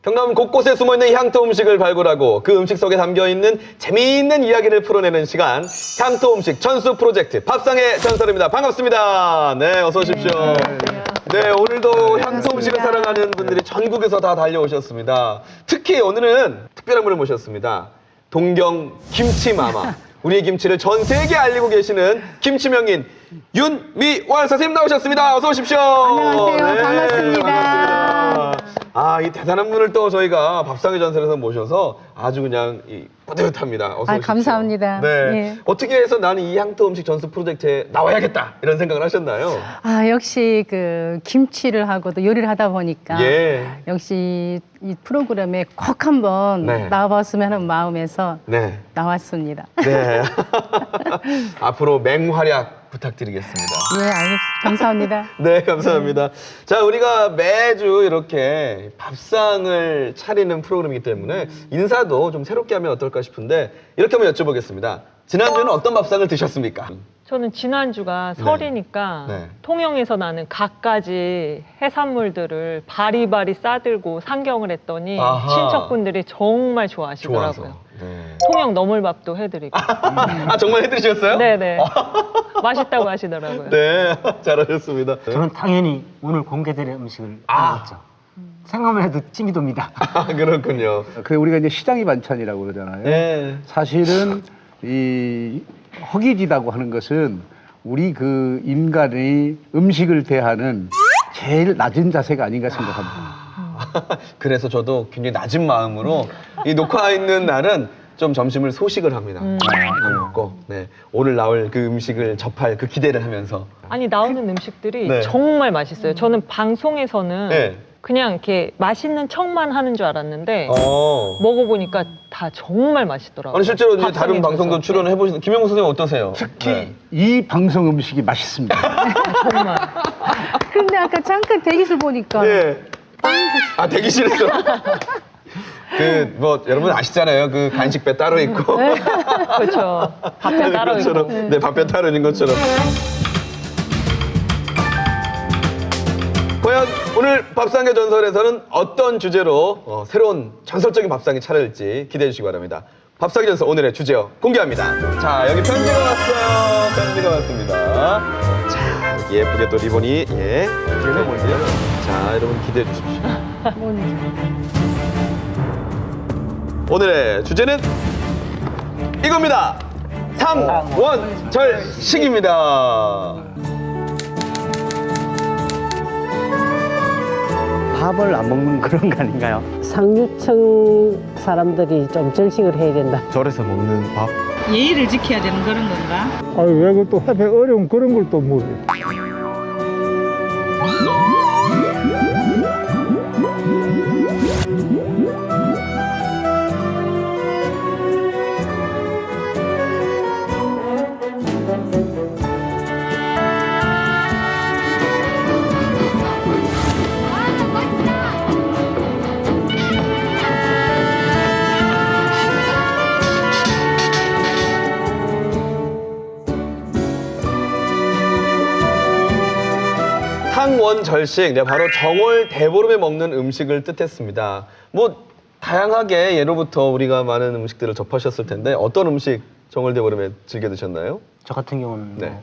경남 곳곳에 숨어있는 향토 음식을 발굴하고 그 음식 속에 담겨있는 재미있는 이야기를 풀어내는 시간, 향토 음식 전수 프로젝트 밥상의 전설입니다. 반갑습니다. 네, 어서 오십시오. 네, 오늘도 향토 음식을 사랑하는 분들이 전국에서 다 달려오셨습니다. 특히 오늘은 특별한 분을 모셨습니다. 동경 김치마마. 우리의 김치를 전 세계에 알리고 계시는 김치 명인 윤미월 선생님 나오셨습니다. 어서 오십시오. 안녕하세요. 네, 반갑습니다. 반갑습니다. 아, 이 대단한 분을 또 저희가 밥상의 전설에서 모셔서 아주 그냥 뿌듯합니다. 어서 오십시오. 감사합니다. 네. 예. 어떻게 해서 나는 이 향토 음식 전수 프로젝트에 나와야겠다 이런 생각을 하셨나요? 역시 그 김치를 하고 또 요리를 하다 보니까 예. 역시 이 프로그램에 꼭 한번 네. 나와봤으면 하는 마음에서 네. 나왔습니다. 네. 앞으로 맹활약 부탁드리겠습니다. 예, 알겠습니다. 감사합니다. 네, 감사합니다. 자, 우리가 매주 이렇게 밥상을 차리는 프로그램이기 때문에 인사도 좀 새롭게 하면 어떨까 싶은데 이렇게 한번 여쭤보겠습니다. 지난주에는 어떤 밥상을 드셨습니까? 저는 지난주가 설이니까 네. 통영에서 나는 갖가지 해산물들을 바리바리 싸들고 상경을 했더니 아하. 친척분들이 정말 좋아하시더라고요. 좋아서. 네. 통영 너물밥도 해드리고. 아, 정말 해드리셨어요? 네네. 맛있다고 하시더라고요. 네, 잘하셨습니다. 저는 당연히 오늘 공개될 음식을 먹었죠. 생각만 해도 침이 돕니다. 아, 그렇군요. 그래 우리가 이제 시장이 반찬이라고 그러잖아요. 네. 사실은 이 허기지다고 하는 것은 우리 그 인간의 음식을 대하는 제일 낮은 자세가 아닌가 생각합니다. 그래서 저도 굉장히 낮은 마음으로 이 녹화 있는 날은 좀 점심을 소식을 합니다. 먹고 네. 오늘 나올 그 음식을 접할 그 기대를 하면서. 아니 나오는 음식들이 네. 정말 맛있어요. 저는 방송에서는 네. 그냥 이렇게 맛있는 척만 하는 줄 알았는데 먹어보니까 다 정말 맛있더라고요. 아니 실제로 이제 다른 밥상에 방송도 있어서. 출연을 해보신 김영국 선생님 어떠세요? 특히 네. 이 방송 음식이 맛있습니다. 정말. 근데 아까 잠깐 대기실 보니까 예. 아 대기실에서. 그 뭐 여러분 아시잖아요. 그 간식배 따로 있고. 그렇죠. 밥에 따로 있고. 것처럼. 네, 밥배 따로 있는 것처럼. 과연 오늘 밥상의 전설에서는 어떤 주제로 새로운 전설적인 밥상이 차려질지 기대해 주시기 바랍니다. 밥상의 전설 오늘의 주제요 공개합니다. 자, 여기 편지가 왔어요. 편지가 왔습니다. 자, 여기 예쁘게 또 리본이 이게 뭔데요? 자, 여러분 기대해 주십시오. 오늘의 주제는 이겁니다. 상원절식입니다. 밥을 안 먹는 그런 거 아닌가요? 상류층 사람들이 좀 절식을 해야 된다. 절에서 먹는 밥. 예의를 지켜야 되는 그런 건가? 아유, 왜 그또 하필 어려운 그런 걸 또 물어. 상원절식, 네, 바로 정월 대보름에 먹는 음식을 뜻했습니다. 뭐 다양하게 예로부터 우리가 많은 음식들을 접하셨을 텐데 어떤 음식 정월 대보름에 즐겨 드셨나요? 저 같은 경우는 네. 뭐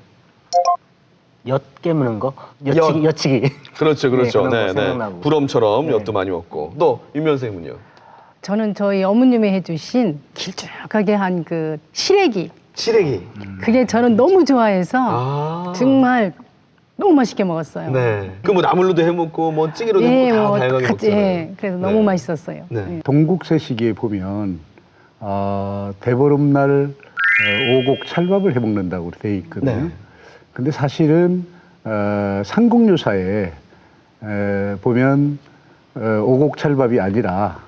엿 깨무는 거, 엿치기. 그렇죠, 그렇죠. 그런 거 네, 네. 생각나고. 부럼처럼 네. 엿도 많이 먹고. 또 윤미원 선생님은요? 저는 저희 어머님이 해주신 길쭉하게 한 그 시래기. 시래기. 그게 저는 너무 좋아해서 아. 정말 너무 맛있게 먹었어요. 네. 그 뭐 나물로도 해 먹고 뭐 찌개로도 해 먹고 다 다양하게 먹잖아요. 예, 그래서 너무 맛있었어요. 네. 예. 동국세시기에 보면 대보름날 오곡 찰밥을 해 먹는다고 돼 있거든요. 네. 근데 사실은 삼국유사에 보면 오곡 찰밥이 아니라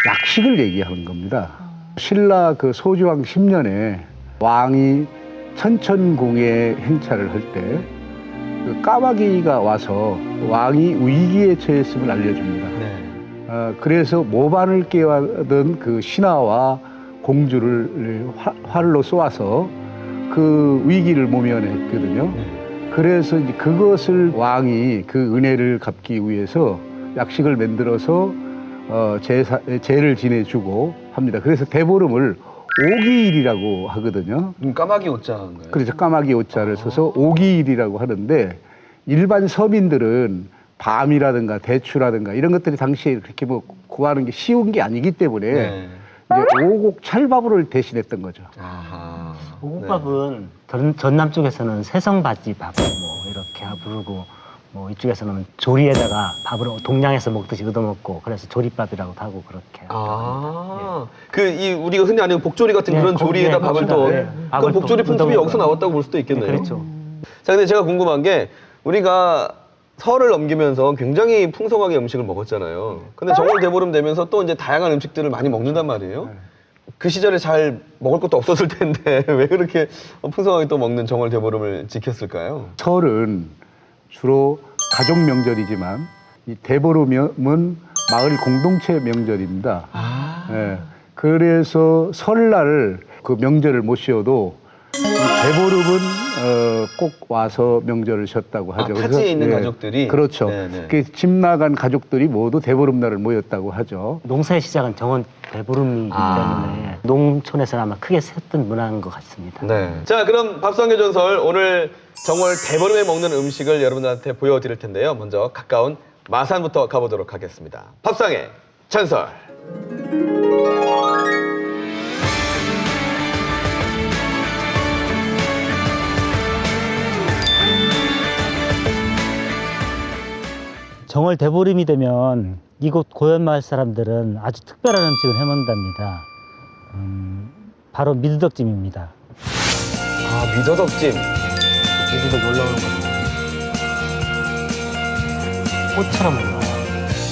약식을 얘기하는 겁니다. 신라 그 소주왕 10년에 왕이 천천궁에 행차를 할 때 그 까마귀가 와서 왕이 위기에 처했음을 알려줍니다. 네. 그래서 모반을 깨워던 그 신하와 공주를 활로 쏘아서 그 위기를 모면했거든요. 그래서 이제 그것을 왕이 그 은혜를 갚기 위해서 약식을 만들어서 제를 지내주고 합니다. 그래서 대보름을 오기일이라고 하거든요. 까마귀 옷자인가요? 그래서 까마귀 옷자를 써서 오기일이라고 하는데 일반 서민들은 밤이라든가 대추라든가 이런 것들이 당시에 그렇게 뭐 구하는 게 쉬운 게 아니기 때문에 네. 이제 오곡 찰밥을 대신했던 거죠. 아하. 오곡밥은 전남 쪽에서는 새성바지 밥 뭐 이렇게 부르고 뭐 이쪽에서는 조리에다가 밥을 동양에서 먹듯이 얻어먹고 그래서 조리밥이라고도 하고 그렇게. 아, 우리가 흔히 아는 복조리 같은 네, 그런 조리에다 밥을 거기다, 또, 네. 그건 밥을 복조리 또 풍습이 묻어먹어요. 여기서 나왔다고 볼 수도 있겠네요. 그렇죠. 자, 근데 제가 궁금한 게 우리가 설을 넘기면서 굉장히 풍성하게 음식을 먹었잖아요. 근데 정월 대보름 되면서 또 이제 다양한 음식들을 많이 먹는단 말이에요. 그 시절에 잘 먹을 것도 없었을 텐데 왜 그렇게 풍성하게 또 먹는 정월 대보름을 지켰을까요? 설은 주로 가족 명절이지만 이 대보름은 마을 공동체 명절입니다. 예, 그래서 설날 그 명절을 못 쉬어도 이 대보름은 꼭 와서 명절을 쉬었다고 하죠. 타지에 있는 가족들이? 그렇죠. 네네. 집 나간 가족들이 모두 대보름 날을 모였다고 하죠. 농사의 시작은 정원 대보름이기 때문에 농촌에서는 아마 크게 샜던 문화인 것 같습니다. 네. 자, 그럼 밥상교전설 오늘 정월 대보름에 먹는 음식을 여러분들한테 보여드릴 텐데요. 먼저 가까운 마산부터 가보도록 하겠습니다. 밥상의 전설. 정월 대보름이 되면 이곳 고현마을 사람들은 아주 특별한 음식을 해먹는답니다. 바로 미더덕찜입니다. 아, 미더덕찜. 제주도 놀러 오는 겁니다. 꽃처럼 올라와요.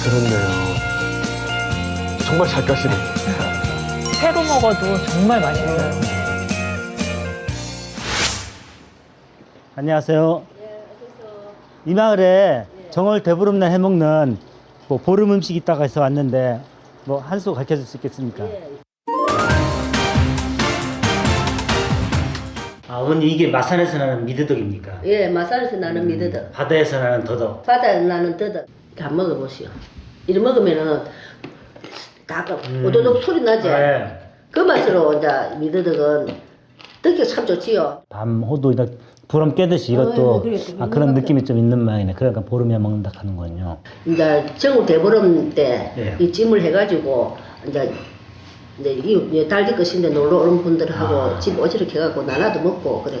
그렇네요. 정말 잘 까시네. 회로 먹어도 정말 맛있어요. 안녕하세요. 이 마을에 정월 대보름날 해먹는 뭐 보름 음식이 있다고 해서 왔는데 뭐 한 수 가르쳐 줄 수 있겠습니까? 어머니 이게 마산에서 나는 미더덕입니까? 예, 마산에서 나는 미더덕. 바다에서 나는 더덕. 바다에서 나는 더덕. 다 먹어보시오. 이래 먹으면은 다 오도독 소리 나지. 네. 그 맛으로 이제 미더덕은 듣기 참 좋지요. 밤 호도 이렇게 보름 깨듯이 이것도 그래, 그런 느낌이 좀 있는 모양이네. 그러니까 보름에 먹는다 하는군요. 이제 정월 대보름 때 이 예. 찜을 해가지고 이제 이 달기 것인데 놀러 오는 분들하고 집 오지를 해갖고 나눠도 먹고 그래.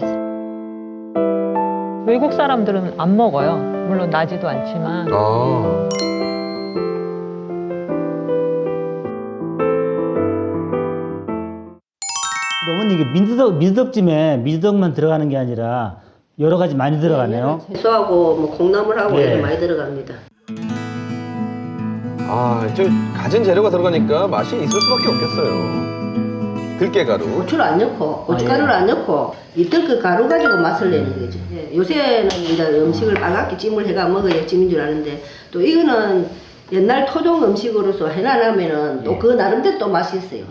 외국 사람들은 안 먹어요. 물론 나지도 않지만. 아. 어머니 이게 미더덕찜에 미더덕만 들어가는 게 아니라 여러 가지 많이 들어가네요. 채소하고 뭐 콩나물하고 예. 이렇게 많이 들어갑니다. 아, 저 가진 재료가 들어가니까 맛이 있을 수밖에 없겠어요. 들깨가루. 고추를 안 넣고 고춧가루를 안 넣고 이 들깨 가루 가지고 맛을 내는 거죠. 예. 요새는 이제 음식을 빨갛게 찜을 해가 먹어야 찜인 줄 아는데 또 이거는 옛날 토종 음식으로서 해놔놓으면은 또 그 나름대로 또 맛이 있어요.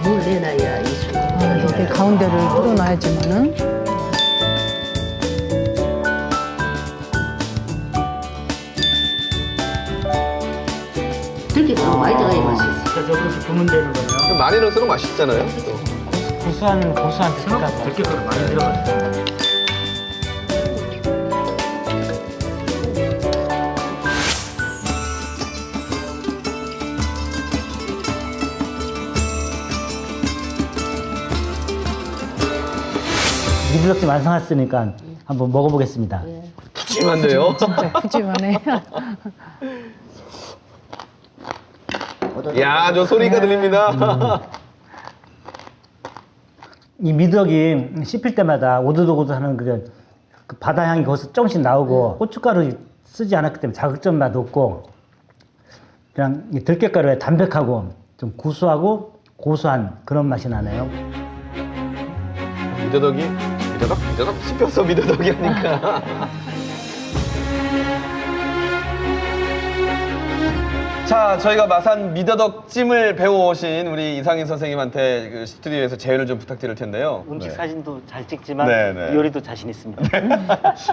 물 내놔야 이 술. 여기 가운데를 뚫어놔야지만은. 들깨가 많이 들어가야 맛이 있어요. 그래서 이렇게 부으면 되는 거네요. 많이 넣을수록 맛있잖아요. 고소한 들깨가루 들깨가루 많이 들어가요. 미더덕찜 완성했으니까 한번 먹어보겠습니다. 푸짐한데요. 진짜 푸짐하네. 야, 저 소리가 들립니다. 이 미더덕이 씹힐 때마다 오도독오도하는 그 바다 향이 거기서 조금씩 나오고 고춧가루 쓰지 않았기 때문에 자극점 맛 없고 그냥 이 들깨가루에 담백하고 좀 구수하고 고소한 그런 맛이 나네요. 미더덕이 미더덕 씹혀서 미더덕이 하니까. 자, 저희가 마산 미더덕찜을 배워오신 우리 이상인 선생님한테 그 스튜디오에서 재연을 좀 부탁드릴 텐데요. 음식 네. 사진도 잘 찍지만 네, 네. 요리도 자신 있습니다.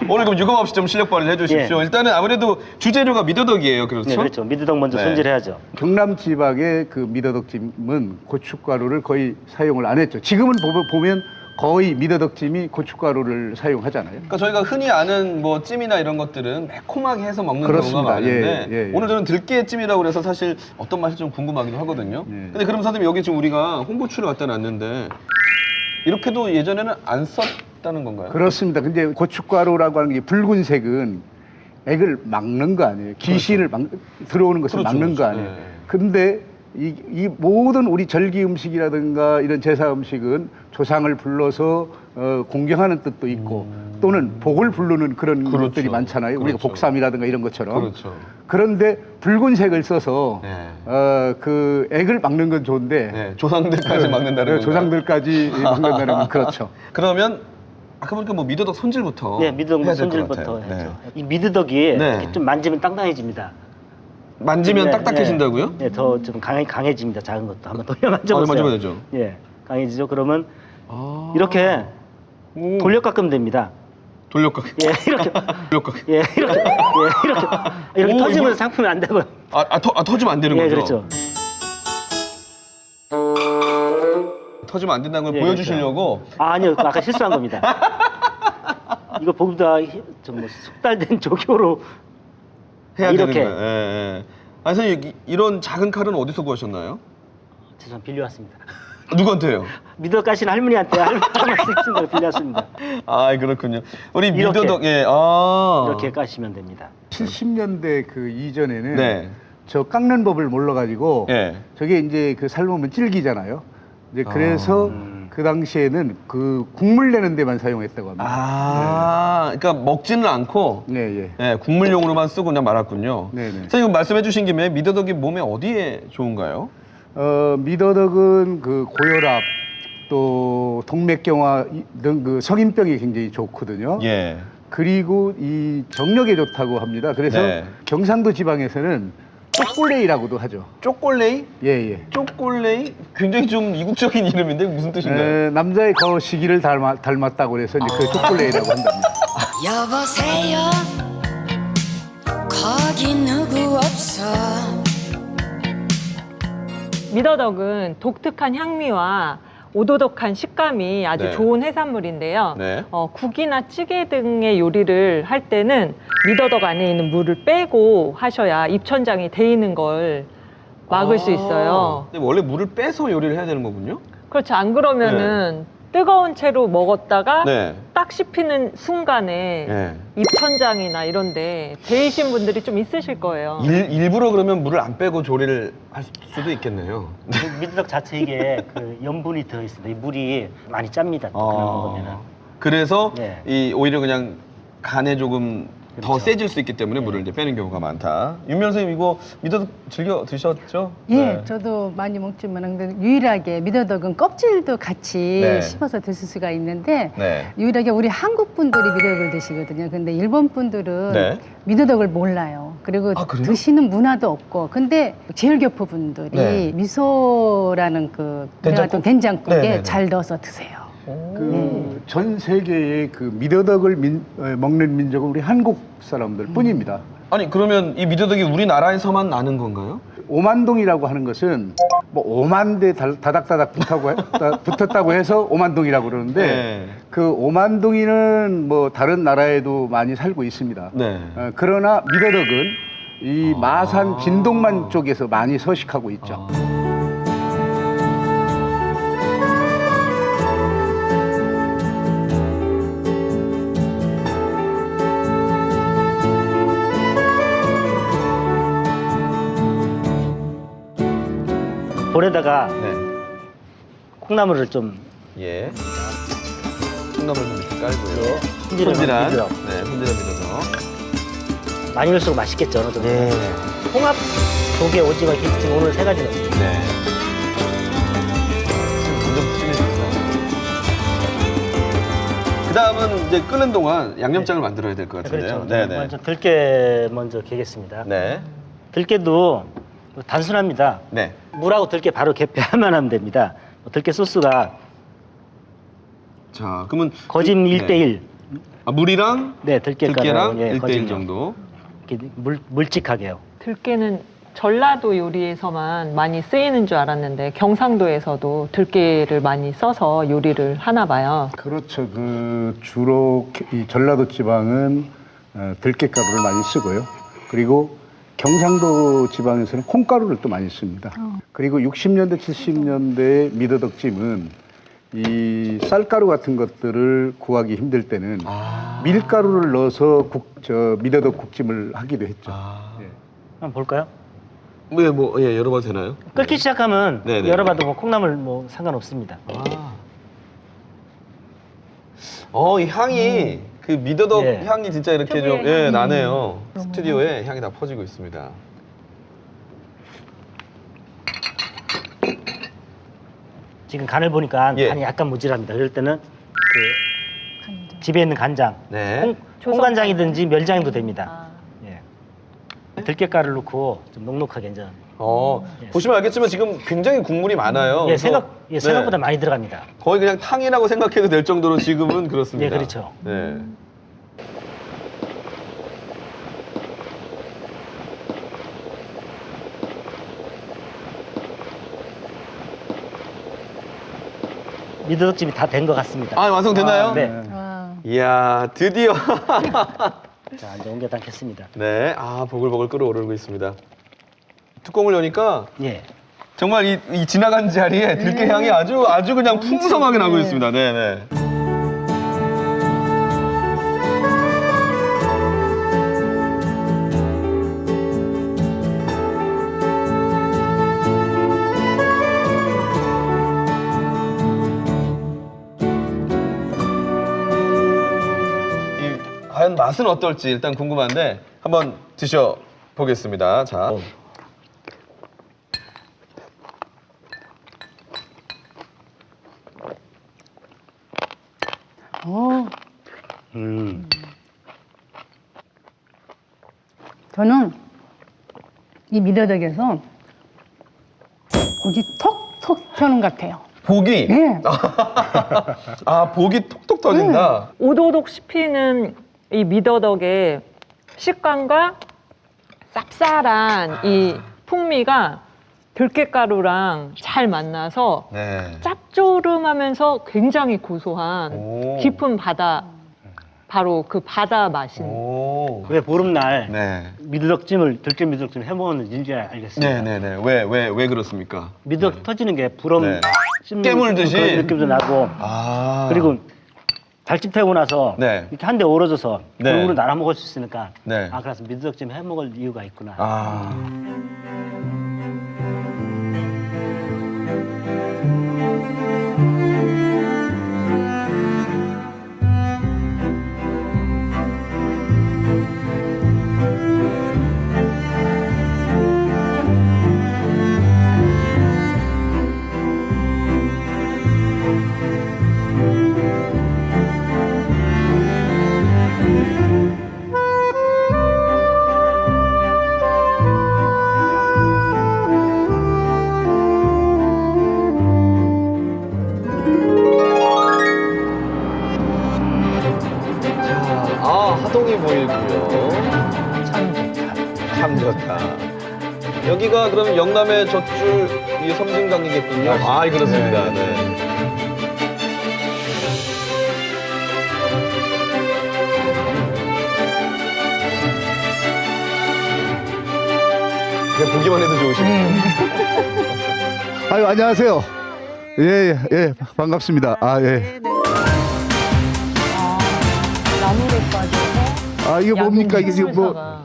오늘 그럼 유감없이 좀 실력 발휘를 해주십시오. 예. 일단은 아무래도 주재료가 미더덕이에요, 그렇죠? 네, 그렇죠. 미더덕 먼저 네. 손질해야죠. 경남 지방의 그 미더덕찜은 고춧가루를 거의 사용을 안 했죠. 지금은 보면 거의 미더덕찜이 고춧가루를 사용하잖아요. 그러니까 저희가 흔히 아는 뭐 찜이나 이런 것들은 매콤하게 해서 먹는 그렇습니다. 경우가 많은데 예, 예, 예. 오늘 저는 들깨찜이라고 그래서 사실 어떤 맛이 좀 궁금하기도 하거든요. 예. 근데 그럼 선생님 여기 지금 우리가 홍고추를 갖다 놨는데 이렇게도 예전에는 안 썼다는 건가요? 그렇습니다. 근데 고춧가루라고 하는 게 붉은색은 액을 막는 거 아니에요. 귀신을 들어오는 것을 그렇죠, 막는 거 그렇죠. 아니에요. 예. 근데 이 모든 우리 절기 음식이라든가 이런 제사 음식은 조상을 불러서 공경하는 뜻도 있고 또는 복을 부르는 그런 그렇죠. 것들이 많잖아요. 우리가 그렇죠. 복삼이라든가 이런 것처럼. 그렇죠. 그런데 붉은색을 써서 네. 그 액을 막는 건 좋은데 네, 조상들까지 막는다는 건가요? 조상들까지 막는다는 건 그렇죠. 그러면 아까 보니까 뭐 미더덕 손질부터 네, 미더덕 해야 될것 손질부터 같아요. 해야죠. 네. 이 미더덕이 네. 이렇게 좀 만지면 땅땅해집니다. 만지면 네, 딱딱해진다고요? 네, 더 좀 강해집니다. 작은 것도 한번 돌려 만져보세요. 만져봐야 되죠. 예, 강해지죠. 그러면 아. 이렇게 오. 돌려 깎으면 됩니다. 돌려깎기. 예, 이렇게. 돌려깎기. 예, 이렇게. 예, 이렇게 오, 터지면 이거- 상품이 안 되고요. 터지면 안 되는 예, 거죠? 그렇죠. 터지면 안 된다는 걸 예, 보여주시려고 아니요, 아까 실수한 겁니다. 이거 보기보다 좀뭐 숙달된 조교로 해야 이렇게. 되는 거예요. 예, 예. 아니 선생님 이런 작은 칼은 어디서 구하셨나요? 죄송 빌려왔습니다. 누구한테요? 미더덕 까신 할머니한테 할머니가 쓰신 걸 빌렸습니다. 아 그렇군요. 우리 이렇게. 미더덕 이렇게 까시면 됩니다. 70년대 그 이전에는 네. 저 깎는 법을 몰라가지고 예. 저게 이제 그 삶으면 질기잖아요. 이제 그래서 그 당시에는 그 국물 내는 데만 사용했다고 합니다. 그러니까 먹지는 않고 네, 예. 예, 국물용으로만 쓰고 그냥 말았군요. 네, 네. 선생님 말씀해주신 김에 미더덕이 몸에 어디에 좋은가요? 미더덕은 그 고혈압 또 동맥경화 등 그 성인병이 굉장히 좋거든요. 예. 그리고 이 정력에 좋다고 합니다. 그래서 네. 경상도 지방에서는 쪼꼴레이라고도 하죠. 쪼꼴레이? 예, 예. 쪼꼴레이? 굉장히 좀 이국적인 이름인데 무슨 뜻인가요? 남자의 거시기를 닮았다고 그래서 이제 그 쪼꼴레이라고 한답니다. 여보세요 거기 누구 없어 미더덕은 독특한 향미와 오도독한 식감이 아주 네. 좋은 해산물인데요. 네. 국이나 찌개 등의 요리를 할 때는 미더덕 안에 있는 물을 빼고 하셔야 입천장이 데이는 걸 막을 수 있어요. 근데 원래 물을 빼서 요리를 해야 되는 거군요? 그렇죠. 안 그러면은 뜨거운 채로 먹었다가 네. 딱 씹히는 순간에 네. 입천장이나 이런데 데이신 분들이 좀 있으실 거예요. 일부러 그러면 물을 안 빼고 조리를 할 수도 있겠네요. 그 미더덕 자체 이게 그 염분이 들어 있습니다. 이 물이 많이 짭니다. 그냥 먹으면은. 그래서 네. 이 오히려 그냥 간에 조금 더 그렇죠. 세질 수 있기 때문에 물을 이제 빼는 경우가 많다. 윤명 선생님 이거 미더덕 즐겨 드셨죠? 예, 네. 저도 많이 먹지만 근데 유일하게 미더덕은 껍질도 같이 네. 씹어서 드실 수가 있는데 네. 유일하게 우리 한국 분들이 미더덕을 드시거든요. 근데 일본 분들은 네. 미더덕을 몰라요. 그리고 아, 그래요? 드시는 문화도 없고. 근데 제일교포 분들이 네. 미소라는 그 된장국? 된장국에 네, 네, 네. 잘 넣어서 드세요. 그 전 세계의 그 미더덕을 먹는 민족은 우리 한국 사람들 뿐입니다. 아니 그러면 이 미더덕이 우리나라에서만 나는 건가요? 오만동이라고 하는 것은 뭐 5만 대 다닥다닥 붙었다고 해서 오만동이라고 그러는데 네. 그 오만동이는 뭐 다른 나라에도 많이 살고 있습니다. 네. 그러나 미더덕은 이 마산 진동만 쪽에서 많이 서식하고 있죠. 볼에다가 네. 콩나물을 좀 예. 콩나물 좀 이렇게 깔고요. 손질을 손질한 미더덕. 네, 손질한 미더덕. 많이 넣을수록 맛있겠죠. 좀. 홍합, 조개, 오징어, 김치 오늘 세 가지 넣습니다. 네. 그러면 이제 끓는 동안 양념장을 만들어야 될 것 같은데요. 그렇죠. 네네. 먼저 들깨 먼저 개겠습니다. 네. 들깨도 단순합니다. 네. 물하고 들깨 바로 개폐하면 하면 됩니다. 들깨 소스가 자, 그러면 거짐 네. 1대1. 아, 물이랑 네, 들깨가루 예, 1대1 거짐 정도. 이렇게 물찍하게요. 들깨는 전라도 요리에서만 많이 쓰이는 줄 알았는데 경상도에서도 들깨를 많이 써서 요리를 하나 봐요. 그렇죠. 그 주로 이 전라도 지방은 들깨가루를 많이 쓰고요. 그리고 경상도 지방에서는 콩가루를 또 많이 씁니다. 그리고 60년대, 70년대 미더덕찜은 이 쌀가루 같은 것들을 구하기 힘들 때는 밀가루를 넣어서 미더덕 국찜을 하기도 했죠. 예. 한번 볼까요? 네, 뭐, 예, 열어봐도 되나요? 끓기 시작하면 네네. 열어봐도 뭐 콩나물 뭐 상관없습니다. 이 향이 그 미더덕 예. 향이 진짜 이렇게 좀 예, 나네요. 스튜디오에 향이 다 퍼지고 있습니다. 지금 간을 보니까 예. 간이 약간 모질합니다. 그럴 때는 그 집에 있는 간장, 네. 홍간장이든지 멸장도 됩니다. 예. 들깨가루를 넣고 좀 넉넉하게 이제 보시면 알겠지만 지금 굉장히 국물이 많아요. 예, 그래서 생각보다 네, 많이 들어갑니다. 거의 그냥 탕이라고 생각해도 될 정도로 지금은 그렇습니다. 예, 그렇죠. 네. 미더덕찜이 다 된 것 같습니다. 아, 완성됐나요? 네. 이야, 드디어. 자, 이제 옮겨 담겠습니다. 네, 보글보글 끓어오르고 있습니다. 뚜껑을 여니까 예. 정말 이 지나간 자리에 들깨 향이 아주 그냥 풍성하게 나고 있습니다. 네, 네. 과연 맛은 어떨지 일단 궁금한데 한번 드셔 보겠습니다. 자. 저는 이 미더덕에서 고기 톡톡 튀는 것 같아요. 복이 네. 복이 톡톡 터진다. 오도독 씹히는 이 미더덕의 식감과 쌉쌀한 이 풍미가 들깨가루랑 잘 만나서 네. 짭조름하면서 굉장히 고소한 오. 깊은 바로 그 바다 맛인. 왜 보름날 네. 들깨 미더덕찜 해먹는지 알겠습니다. 네네네. 왜 그렇습니까? 미더덕 터지는 게 부럼 네. 씹는 깨물듯이? 그런 느낌도 나고 그리고 달집 태우고 나서 네. 이렇게 한 대 오러져서 네. 골고루 날아 먹을 수 있으니까 네. 그래서 미더덕찜 해먹을 이유가 있구나. 하동이 보이고요. 참 좋다. 여기가 그러면 영남의 젖줄 이 섬진강이겠군요. 그렇습니다. 네. 그냥 보기만 해도 좋으시네요. 아유, 안녕하세요. 예, 반갑습니다. 예. 나물에 빠져서 이게 뭡니까? 이게 지금 뭐,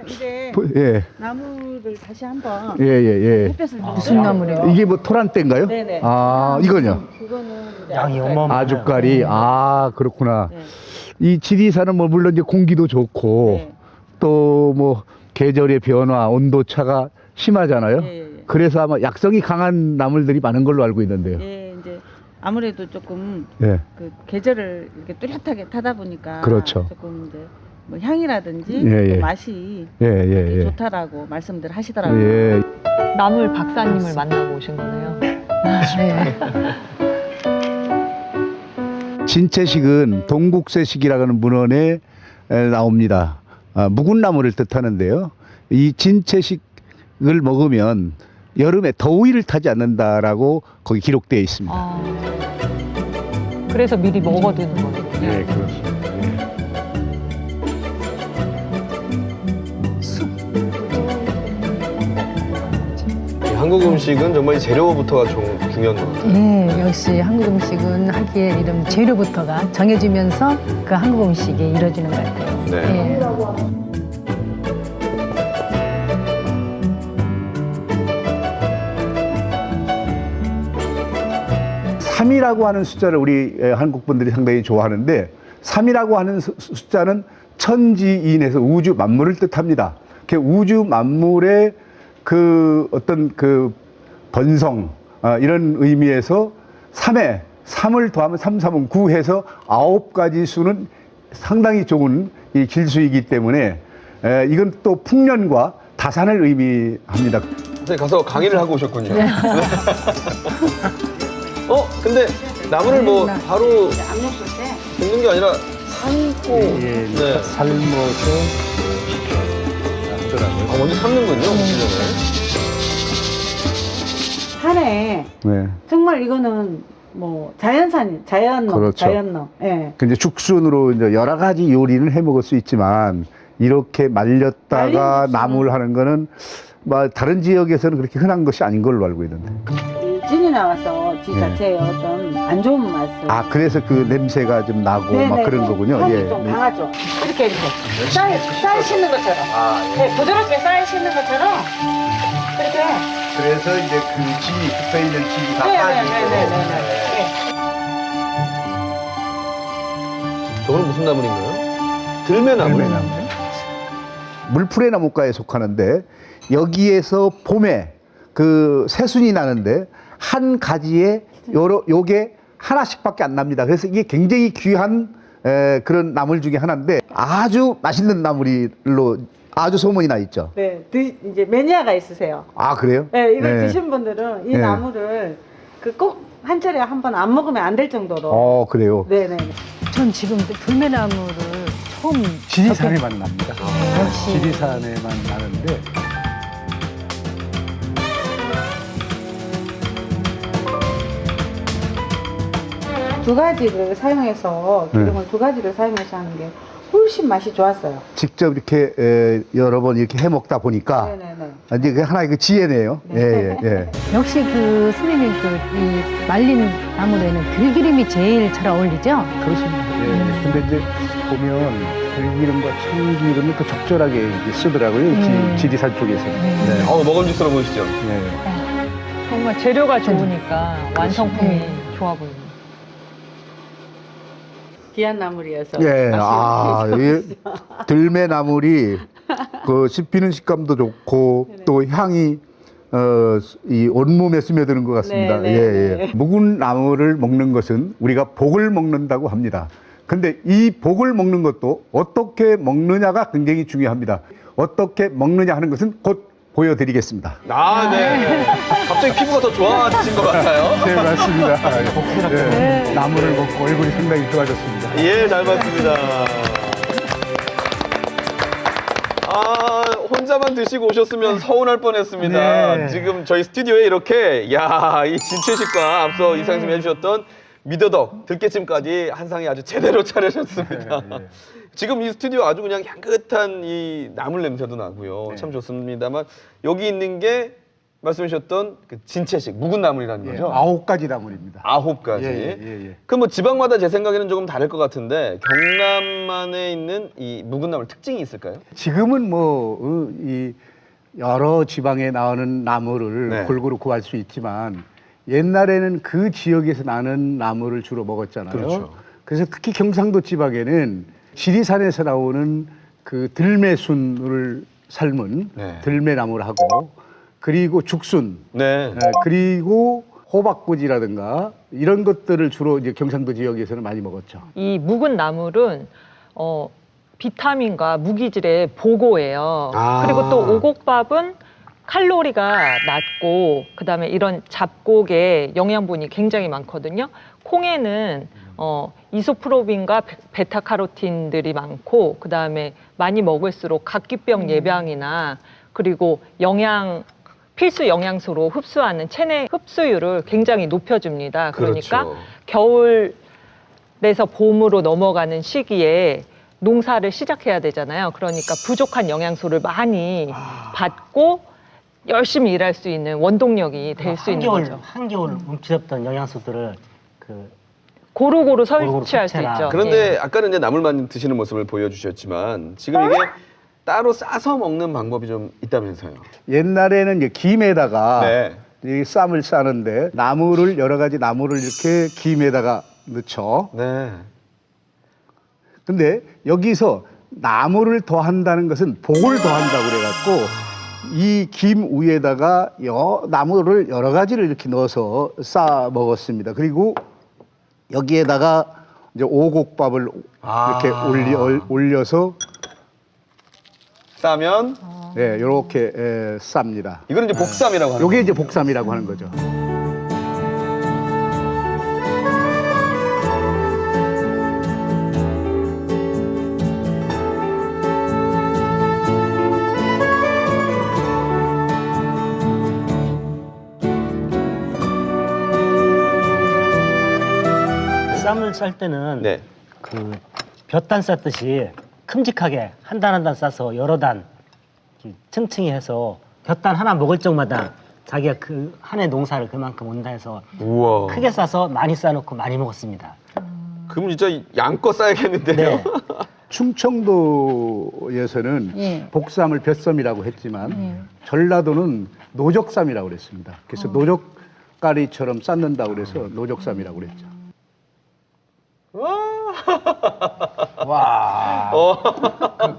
이제 예. 나무를 다시 한번 예. 햇볕을 무슨 나물이에요? 이게 뭐 토란대인가요? 네네. 이거요? 그거는 양이 어마어마해요. 아주까리. 그렇구나. 네. 이 지리산은 뭐 물론 이제 공기도 좋고 네. 또 뭐 계절의 변화, 온도 차가 심하잖아요. 예. 그래서 아마 약성이 강한 나물들이 많은 걸로 알고 있는데요. 예, 이제 아무래도 조금 예. 그 계절을 이렇게 뚜렷하게 타다 보니까 그렇죠. 조금 이제 뭐 향이라든지 예, 예. 또 맛이 예, 예, 예. 좋다라고 말씀들 하시더라고요. 예. 나물 박사님을 만나고 오신 거네요. 네. 진채식은 동국세식이라는 문헌에 나옵니다. 묵은 나무를 뜻하는데요. 이 진채식을 먹으면 여름에 더위를 타지 않는다라고 거기 기록되어 있습니다. 아, 그래서 미리 먹어두는 거군요. 네, 그렇습니다. 한국 음식은 정말 이 재료부터가 좀 중요한 것 같아요. 예, 역시 한국 음식은 하기에 이런 재료부터가 정해지면서 그 한국 음식이 이루어지는 것 같아요. 네. 예. 삼이라고 하는 숫자를 우리 한국 분들이 상당히 좋아하는데 3이라고 하는 숫자는 천지인에서 우주 만물을 뜻합니다. 그 우주 만물의 그 어떤 그 번성 이런 의미에서 3에 3을 더하면 3, 3은 9 해서 9가지 수는 상당히 좋은 이 길수이기 때문에 이건 또 풍년과 다산을 의미합니다. 선생님 가서 강의를 하고 오셨군요. 근데 나물을 뭐 바로 볶는 게 아니라 삶고 네. 삶아서 하더라고요. 먼저 삶는군요. 산에 네. 정말 이거는 뭐 자연산, 자연농, 그렇죠. 자연농. 예. 근데 죽순으로 이제 여러 가지 요리는 해 먹을 수 있지만 이렇게 말렸다가 말린 죽순은- 나물 하는 거는 뭐 다른 지역에서는 그렇게 흔한 것이 아닌 걸로 알고 있는데. 이 찐이 나와서 지 네. 자체의 어떤 안 좋은 맛을. 아 그래서 그 냄새가 좀 나고 막 그런 거군요. 향이 좀 강하죠. 이렇게 쌀 씻는 것처럼. 네, 부드럽게 쌀 씻는 것처럼 그렇게. 그래서 이제 그 지, 붙어 있는 지가 네네네네네. 저거는 무슨 나물인가요? 들매나물. 물풀의 나무과에 속하는데 여기에서 봄에 그 새순이 나는데 한 가지에 요게 하나씩밖에 안 납니다. 그래서 이게 굉장히 귀한 그런 나물 중에 하나인데 아주 맛있는 나물로 아주 소문이 나 있죠. 네, 이제 매니아가 있으세요. 아 그래요? 네, 이걸 네. 드신 분들은 이 네. 나물을 그 꼭 한 차례 한 번 안 먹으면 안 될 정도로. 그래요. 네네. 전 지금 불매나무를 처음 지리산에만 납니다. 역시. 지리산에만 나는데 두 가지를 사용해서 기름을 두 가지를 사용해서 하는 게 훨씬 맛이 좋았어요. 직접 이렇게 여러 번 이렇게 해 먹다 보니까 네네네. 이제 그 하나의 그 지혜네요. 예. 역시 그 선생님 그 이 말린 나물에는 들기름이 제일 잘 어울리죠? 그렇습니다. 예. 근데 이제 보면 들기름과 참기름을 또 적절하게 이렇게 쓰더라고요. 지리산 쪽에서는. 네. 먹음직스러워 보이시죠? 정말 재료가 좋으니까 완성품이 좋아 보이네요. 귀한 나물이어서. 예. 이 들매나물이 그 씹히는 식감도 좋고 또 향이 이 온몸에 스며드는 것 같습니다. 네, 네, 예. 네. 묵은 나물을 먹는 것은 우리가 복을 먹는다고 합니다. 근데 이 복을 먹는 것도 어떻게 먹느냐가 굉장히 중요합니다. 어떻게 먹느냐 하는 것은 곧 보여드리겠습니다. 네. 갑자기 피부가 더 좋아지신 것 같아요. 네, 맞습니다. 나물을 먹고 얼굴이 상당히 좋아졌습니다. 예, 잘 봤습니다. 혼자만 드시고 오셨으면 서운할 뻔했습니다. 네. 지금 저희 스튜디오에 이렇게 이 진채식과 앞서 이상희 선생님이 해주셨던 미더덕, 들깨찜까지 한 상이 아주 제대로 차려졌습니다. 지금 이 스튜디오 아주 그냥 향긋한 이 나물 냄새도 나고요. 참 좋습니다만 여기 있는 게 말씀해 주셨던 그 진채식, 묵은 나물이라는 거죠? 9가지 나물입니다. 9가지. 예. 그럼 뭐 지방마다 제 생각에는 조금 다를 것 같은데 경남만에 있는 이 묵은 나물 특징이 있을까요? 지금은 이 여러 지방에 나오는 나물을 네. 골고루 구할 수 있지만 옛날에는 그 지역에서 나는 나물을 주로 먹었잖아요. 그렇죠. 그래서 특히 경상도 지방에는 지리산에서 나오는 그 들매순을 삶은 네. 들매나물하고 그리고 죽순 네. 그리고 호박꼬지라든가 이런 것들을 주로 이제 경상도 지역에서는 많이 먹었죠. 이 묵은 나물은 비타민과 무기질의 보고예요. 아. 그리고 또 오곡밥은 칼로리가 낮고 그다음에 이런 잡곡에 영양분이 굉장히 많거든요. 콩에는 이소프로빈과 베타카로틴들이 많고 그다음에 많이 먹을수록 각기병 예방이나 그리고 필수 영양소로 흡수하는 체내 흡수율을 굉장히 높여줍니다. 그러니까 그렇죠. 겨울에서 봄으로 넘어가는 시기에 농사를 시작해야 되잖아요. 그러니까 부족한 영양소를 많이 받고 열심히 일할 수 있는 원동력이 될 수 있는 거죠. 한겨울 움츠렸던 영양소들을 고루고루 고루고루 섭취할 수 섭취해라. 있죠. 그런데 예. 아까는 이제 나물만 드시는 모습을 보여주셨지만 지금 이게 따로 싸서 먹는 방법이 좀 있다면서요. 옛날에는 이제 김에다가 네. 이 쌈을 싸는데 여러 가지 나물을 이렇게 김에다가 넣죠. 네. 근데 여기서 나물을 더한다는 것은 복을 더한다고 그래갖고 이 김 위에다가 나물을 여러 가지를 이렇게 넣어서 싸 먹었습니다. 그리고 여기에다가 이제 오곡밥을 이렇게 올려서 싸면 네, 이렇게 쌉니다. 이거는 이제 복삼이라고 하는 요게 이제 거군요. 복삼이라고 하는 거죠. 쌈을 쌀 때는 네. 그 볕단 쌌듯이 큼직하게 한 단 한 단 싸서 여러 단 이렇게 층층이 해서 볕단 하나 먹을 적마다 자기가 그 한 해 농사를 그만큼 온다 해서 우와. 크게 싸서 많이 싸놓고 많이 먹었습니다. 그럼 진짜 양껏 싸야겠는데요. 네. 충청도에서는 예. 복삼을 볕쌈이라고 했지만 전라도는 노적쌈이라고 그랬습니다. 그래서 노적가리처럼 삶는다고 그래서 노적쌈이라고 그랬죠. 와.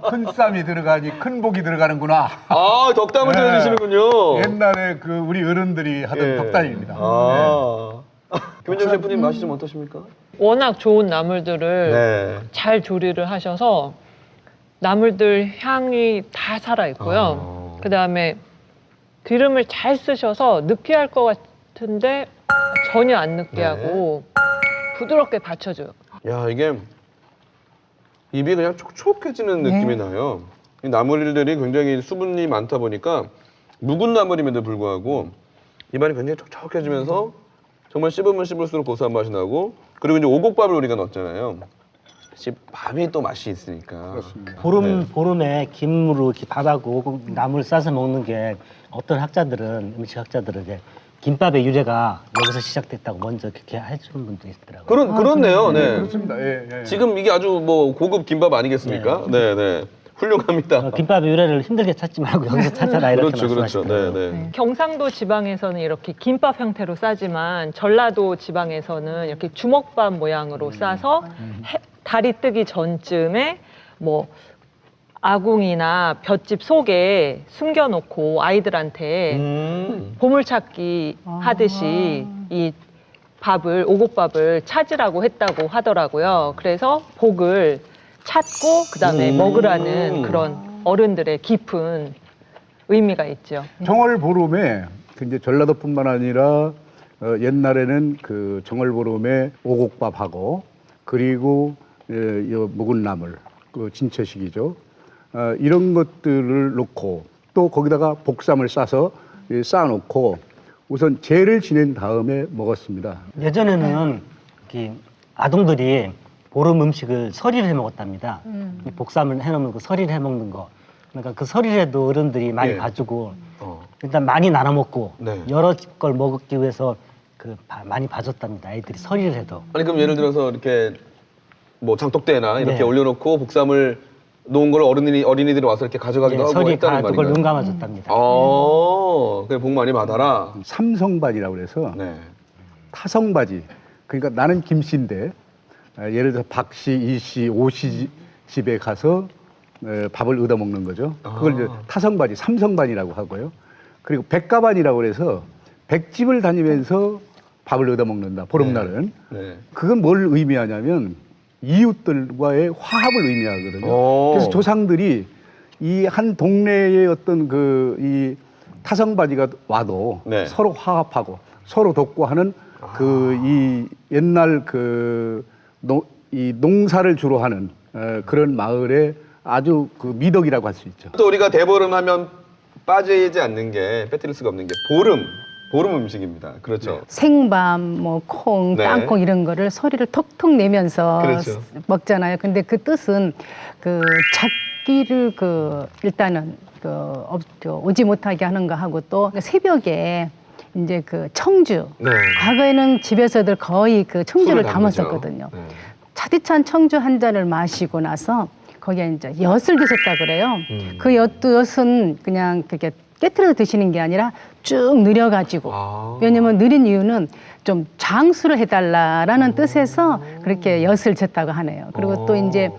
큰 쌈이 들어가니 큰 복이 들어가는구나. 아, 덕담을 네. 전해주시는군요. 옛날에 그 우리 어른들이 하던 예. 덕담입니다. 아. 김은정 셰프님 맛이 좀 어떠십니까? 워낙 좋은 나물들을 네. 잘 조리를 하셔서 나물들 향이 다 살아있고요. 그다음에 기름을 잘 쓰셔서 느끼할 것 같은데 전혀 안 느끼하고 부드럽게 받쳐줘요. 야, 이게 입이 그냥 촉촉해지는 느낌이 나요. 이 나물들이 굉장히 수분이 많다 보니까 묵은 나물임에도 불구하고 입안이 굉장히 촉촉해지면서 정말 씹으면 씹을수록 고소한 맛이 나고 그리고 이제 오곡밥을 우리가 넣었잖아요. 밥이 또 맛이 있으니까. 보름에 김으로 이렇게 밥하고 나물 싸서 먹는 게 어떤 음식학자들은 이제 김밥의 유래가 여기서 시작됐다고 먼저 그렇게 해주는 분도 있더라고요. 그렇네요. 네. 그렇습니다. 예. 지금 이게 아주 뭐 고급 김밥 아니겠습니까? 네, 네. 훌륭합니다. 김밥의 유래를 힘들게 찾지 말고 여기서 찾아라 이렇게 그렇죠, 말씀하시더라고요. 네, 네. 경상도 지방에서는 이렇게 김밥 형태로 싸지만 전라도 지방에서는 이렇게 주먹밥 모양으로 싸서 달이 뜨기 전쯤에 뭐 아궁이나 볏짚 속에 숨겨놓고 아이들한테 보물찾기 하듯이 이 오곡밥을 찾으라고 했다고 하더라고요. 그래서 복을 찾고 그다음에 먹으라는 그런 어른들의 깊은 의미가 있죠. 정월보름에 이제 전라도뿐만 아니라 옛날에는 그 정월보름에 오곡밥하고 그리고 묵은 나물, 그 진채식이죠. 이런 것들을 넣고 또 거기다가 복삼을 싸서 쌓아놓고 우선 제를 지낸 다음에 먹었습니다. 예전에는 이렇게 아동들이 보름 음식을 설이를 해 먹었답니다. 이 복삼을 해놓으면 그 설이를 해 먹는 거. 그러니까 그 설이라도 어른들이 많이 예. 봐주고 일단 많이 나눠 먹고 네. 여러 걸 먹기 위해서 많이 봐줬답니다. 아이들이 설이를 해도. 아니 그럼 예를 들어서 이렇게 뭐 장독대나 이렇게 네. 올려놓고 복삼을 놓은 걸 어린이들이 와서 이렇게 가져가기도 하고 설이 했다는 다 그걸 말인가요? 눈 감아줬답니다. 그래 복 많이 받아라. 삼성반이라고 그래서 네. 타성바지. 그러니까 나는 김씨인데 예를 들어서 박씨, 이씨, 오씨 집에 가서 밥을 얻어 먹는 거죠. 그걸 이제 타성바지, 삼성반이라고 하고요. 그리고 백가반이라고 그래서 백집을 다니면서 밥을 얻어 먹는다. 보름날은. 네. 그건 뭘 의미하냐면 이웃들과의 화합을 의미하거든요. 그래서 조상들이 이 한 동네의 어떤 이 타성바지가 와도 네. 서로 화합하고 서로 돕고 하는 이 옛날 이 농사를 주로 하는 그런 마을의 아주 그 미덕이라고 할 수 있죠. 또 우리가 대보름 하면 빠지지 않는 게 빼뜨릴 수가 없는 게 보름 음식입니다. 그렇죠. 생밤, 뭐 콩, 네. 땅콩 이런 거를 소리를 톡톡 내면서 그렇죠. 먹잖아요. 근데 그 뜻은 그 작기를 일단은 오지 못하게 하는 거 하고 또 새벽에 이제 그 청주. 네. 과거에는 집에서들 거의 그 청주를 술을 담았었거든요. 네. 차디찬 청주 한 잔을 마시고 나서 거기에 이제 엿을 드셨다 그래요. 그 엿은 그냥 그렇게 깨트려 드시는 게 아니라 쭉 느려가지고. 왜냐면 느린 이유는 좀 장수를 해달라라는 뜻에서 그렇게 엿을 졌다고 하네요. 그리고 또 이제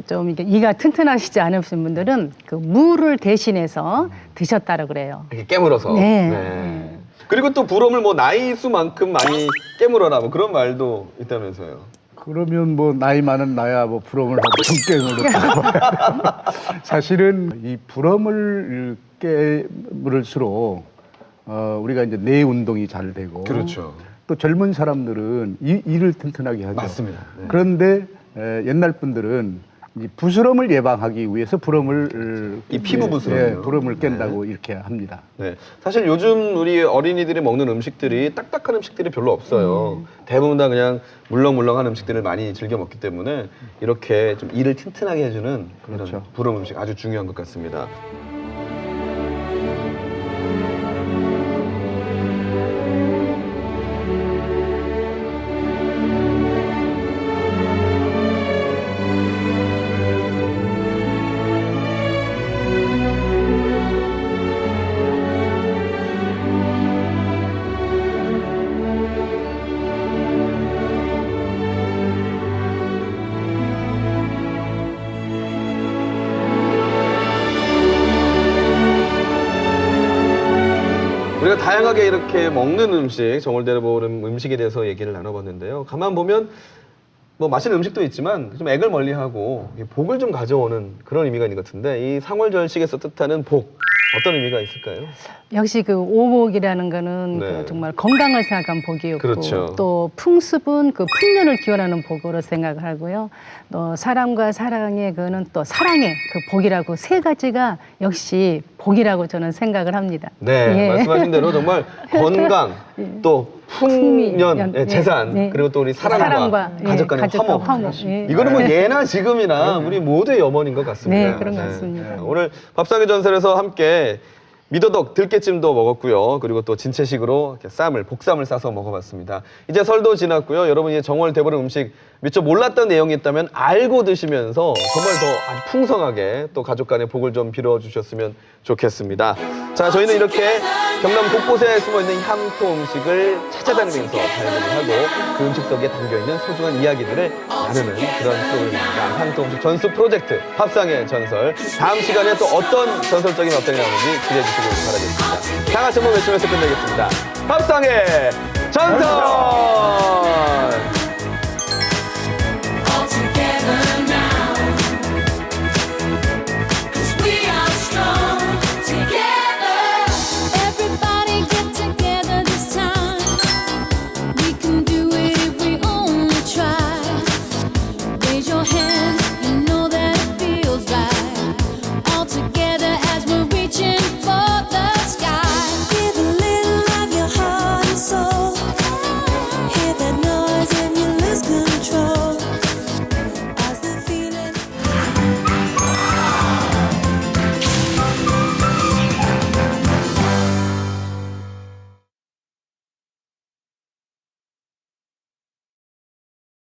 좀 이게 이가 튼튼하시지 않으신 분들은 그 무를 대신해서 드셨다고 그래요. 이렇게 깨물어서. 네. 그리고 또 부럼을 뭐 나이 수만큼 많이 깨물어라 뭐 그런 말도 있다면서요. 그러면 뭐 나이 많은 나야 뭐 부럼을 하고 정갱으로 사실은 이 부럼을 깨물을수록 우리가 이제 뇌 운동이 잘 되고 그렇죠. 또 젊은 사람들은 이를 튼튼하게 하죠. 맞습니다. 네. 그런데 옛날 분들은 이 부스럼을 예방하기 위해서 부럼을 이 피부 부스럼이요? 부럼을 깬다고 이렇게 합니다. 네. 사실 요즘 우리 어린이들이 먹는 음식들이 딱딱한 음식들이 별로 없어요. 대부분 다 그냥 물렁물렁한 음식들을 많이 즐겨 먹기 때문에 이렇게 좀 이를 튼튼하게 해주는 그렇죠. 이런 부럼 음식 아주 중요한 것 같습니다. 우리가 다양하게 이렇게 먹는 음식, 정월대보름 음식에 대해서 얘기를 나눠봤는데요. 가만 보면 뭐 맛있는 음식도 있지만 좀 액을 멀리하고 복을 좀 가져오는 그런 의미가 있는 것 같은데 이 상월절식에서 뜻하는 복, 어떤 의미가 있을까요? 역시 그 오복이라는 거는 네. 그 정말 건강을 생각한 복이었고 그렇죠. 또 풍습은 그 풍년을 기원하는 복으로 생각을 하고요. 또 사람과 사랑의 그는 또 사랑의 그 복이라고 세 가지가 역시 복이라고 저는 생각을 합니다. 네, 예. 말씀하신 대로 정말 건강, 또 풍년, 풍미, 예, 재산, 예. 그리고 또 우리 사랑과 예, 가족 간의 화목. 예. 이거는 뭐 예나 지금이나 우리 모두의 염원인 것 같습니다. 네, 그런 것 같습니다. 오늘 밥상의 전설에서 함께 미더덕 들깨찜도 먹었고요. 그리고 또 진채식으로 이렇게 복쌈을 싸서 먹어봤습니다. 이제 설도 지났고요. 여러분 이제 정월 대보름 음식 미처 몰랐던 내용이 있다면 알고 드시면서 정말 더 아주 풍성하게 또 가족 간의 복을 좀 빌어주셨으면 좋겠습니다. 자, 저희는 이렇게 경남 곳곳에 숨어있는 향토 음식을 찾아다니면서 발견을 하고 그 음식 속에 담겨있는 소중한 이야기들을 나누는 그런 프로그램입니다. 향토 음식 전수 프로젝트 밥상의 전설. 다음 시간에 또 어떤 전설적인 밥상이 나오는지 기대해 주시길 바라겠습니다. 다 같이 한번 외치면서 끝내겠습니다. 밥상의 전설!